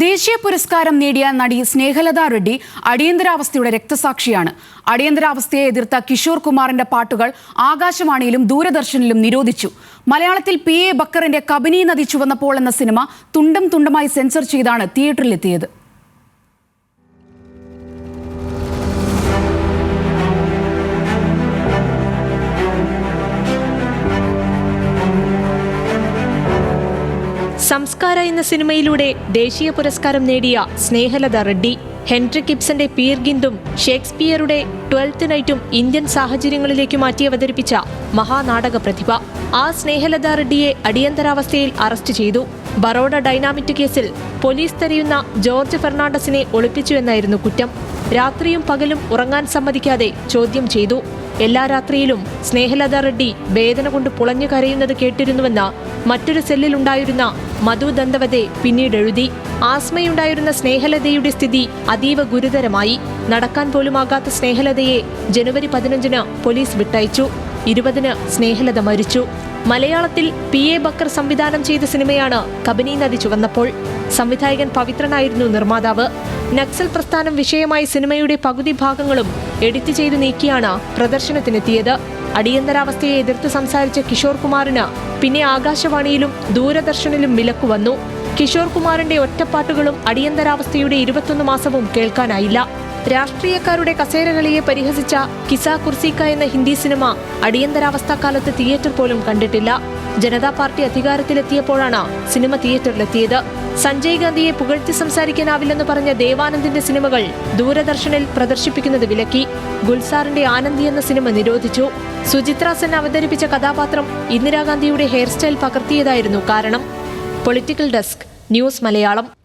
ദേശീയ പുരസ്കാരം നേടിയ നടി സ്നേഹലത റെഡ്ഡി അടിയന്തരാവസ്ഥയുടെ രക്തസാക്ഷിയാണ്. അടിയന്തരാവസ്ഥയെ എതിർത്ത കിഷോർ കുമാറിന്റെ പാട്ടുകൾ ആകാശവാണിയിലും ദൂരദർശനിലും നിരോധിച്ചു. മലയാളത്തിൽ PA ബക്കറിന്റെ കബനി നദി ചുവന്നപ്പോൾ എന്ന സിനിമ തുണ്ടം തുണ്ടമായി സെൻസർ ചെയ്താണ് തിയേറ്ററിലെത്തിയത്. സംസ്കാര എന്ന സിനിമയിലൂടെ ദേശീയ പുരസ്കാരം നേടിയ സ്നേഹലത റെഡ്ഡി ഹെൻറിക് ഇബ്സന്റെ പീർ ഗിന്തും ഷേക്സ്പിയറുടെ 12th നൈറ്റും ഇന്ത്യൻ സാഹചര്യങ്ങളിലേക്ക് മാറ്റി അവതരിപ്പിച്ച മഹാനാടക പ്രതിഭ. ആ സ്നേഹലത റെഡ്ഡിയെ അടിയന്തരാവസ്ഥയിൽ അറസ്റ്റ് ചെയ്തു. ബറോഡ ഡൈനാമിറ്റ് കേസിൽ പോലീസ് തെരയുന്ന ജോർജ് ഫെർണാണ്ടസിനെ ഒളിപ്പിച്ചുവെന്നായിരുന്നു കുറ്റം. രാത്രിയും പകലും ഉറങ്ങാൻ സമ്മതിക്കാതെ ചോദ്യം ചെയ്തു. എല്ലാ രാത്രിയിലും സ്നേഹലത റെഡ്ഡി വേദന കൊണ്ട് പുളഞ്ഞു കരയുന്നത് കേട്ടിരുന്നുവെന്ന് മറ്റൊരു സെല്ലിലുണ്ടായിരുന്ന മധു ദന്തവതെ പിന്നീട് എഴുതി. ആസ്മയുണ്ടായിരുന്ന സ്നേഹലതയുടെ സ്ഥിതി അതീവ ഗുരുതരമായി. നടക്കാൻ പോലുമാകാത്ത സ്നേഹലതയെ ജനുവരി 15 പോലീസ് വിട്ടയച്ചു. 20 സ്നേഹലത മരിച്ചു. മലയാളത്തിൽ PA ബക്കർ സംവിധാനം ചെയ്ത സിനിമയാണ് കബനി നദി ചുവന്നപ്പോൾ. സംവിധായകൻ പവിത്രനായിരുന്നു നിർമ്മാതാവ്. നക്സൽ പ്രസ്ഥാനം വിഷയമായ സിനിമയുടെ പകുതി ഭാഗങ്ങളും എഡിറ്റ് ചെയ്തു നീക്കിയാണ് പ്രദർശനത്തിനെത്തിയത്. അടിയന്തരാവസ്ഥയെ എതിർത്ത് സംസാരിച്ച കിഷോർ കുമാറിന് പിന്നെ ആകാശവാണിയിലും ദൂരദർശനിലും വിലക്കു വന്നു. കിഷോർ കുമാറിന്റെ ഒറ്റപ്പാട്ടുകളും അടിയന്തരാവസ്ഥയുടെ 21 മാസവും കേൾക്കാനായില്ല. രാഷ്ട്രീയക്കാരുടെ കസേരകളിയെ പരിഹസിച്ച കിസാ കുർസിക്ക എന്ന ഹിന്ദി സിനിമ അടിയന്തരാവസ്ഥ കാലത്ത് തിയേറ്റർ പോലും കണ്ടിട്ടില്ല. ജനതാ പാർട്ടി അധികാരത്തിലെത്തിയപ്പോഴാണ് സിനിമ തിയേറ്ററിലെത്തിയത്. സഞ്ജയ് ഗാന്ധിയെ പുകഴ്ത്തി സംസാരിക്കാനാവില്ലെന്ന് പറഞ്ഞ ദേവാനന്ദിന്റെ സിനിമകൾ ദൂരദർശനിൽ പ്രദർശിപ്പിക്കുന്നത് വിലക്കി. ഗുൽസാറിന്റെ ആനന്ദി എന്ന സിനിമ നിരോധിച്ചു. സുചിത്ര സെൻ അവതരിപ്പിച്ച കഥാപാത്രം ഇന്ദിരാഗാന്ധിയുടെ ഹെയർ സ്റ്റൈൽ പകർത്തിയതായിരുന്നു കാരണം. Political desk, news Malayalam.